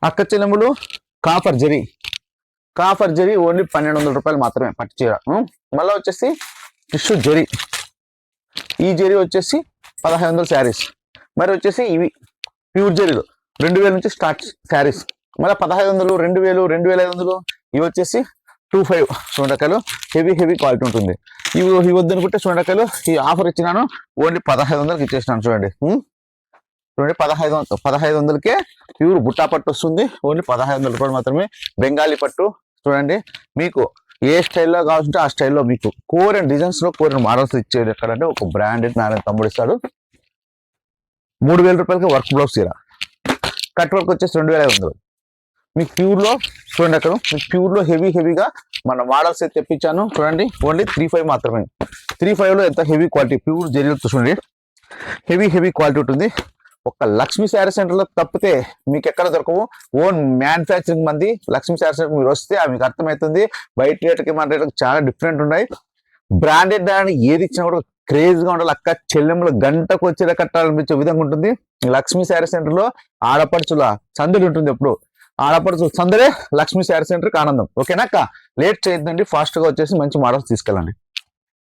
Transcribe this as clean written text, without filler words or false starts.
అక్క చెల్లెములు copper zari only 1200 రూపాయలు మాత్రమే పట్టు చీర. మళ్ళీ వచ్చేసి టిష్యూ జరీ, ఈ జరీ వచ్చేసి 1500 శారీస్. మరి వచ్చేసి ఇవి ప్యూర్ జరీలు 2000 నుంచి స్టార్ట్ శారీస్. మళ్ళీ 1500, 2000, 2500 ఇవి వచ్చేసి 25 చూడకాయలు హెవీ క్వాలిటీ ఉంటుంది. ఇవి వద్దనుకుంటే చూడకాయలు ఈ ఆఫర్ ఇచ్చినాను, ఓన్లీ 1500కి ఇచ్చేసినాను. చూడండి 1500కే ప్యూర్ బుట్టా పట్టు వస్తుంది. ఓన్లీ 1500 రూపాయలు మాత్రమే. బెంగాలీ పట్టు చూడండి, మీకు ఏ స్టైల్లో కావాల్సింటే ఆ స్టైల్లో మీకు కోరియన్ డిజైన్స్ లో కోరియన్ మోడల్స్ ఇచ్చేది ఎక్కడంటే ఒక బ్రాండెడ్ నారాయణ తమ్ముడు ఇస్తాడు. 3000 రూపాయలకి వర్క్ బ్లౌజ్ చీర, కట్ వర్క్ వచ్చేసి 2500. మీకు ప్యూర్ లో చూడండి, అక్కడ మీకు ప్యూర్ లో హెవీగా మన మోడల్స్ అయితే తెప్పించాను. చూడండి ఓన్లీ 35 మాత్రమే. 35 లో ఎంత హెవీ క్వాలిటీ ప్యూర్ జరీలో చూడండి, హెవీ క్వాలిటీ ఉంటుంది. ఒక లక్ష్మీ శారీ సెంటర్ లో తప్పితే మీకు ఎక్కడ దొరకవు. ఓన్ మ్యానుఫ్యాక్చరింగ్ మంది లక్ష్మీ శారీ సెంటర్ మీరు వస్తే మీకు అర్థమవుతుంది. బయట రేట్కి మన రేట్కి చాలా డిఫరెంట్ ఉన్నాయి. బ్రాండెడ్ అని ఏది ఇచ్చినా కూడా క్రేజ్ గా ఉండాలి. అక్క చెల్లెములు గంటకు వచ్చేలా కట్టాలనిపించే విధంగా ఉంటుంది. లక్ష్మీ శారీ సెంటర్ లో ఆడపడుచుల సందడి ఉంటుంది. ఎప్పుడు ఆడపడుచు సందడే లక్ష్మీ శారీ సెంటర్కి ఆనందం. ఓకేనా అక్క, లేట్ చేయొద్దండి, ఫాస్ట్ గా వచ్చేసి మంచి మోడల్స్ తీసుకెళ్ళండి.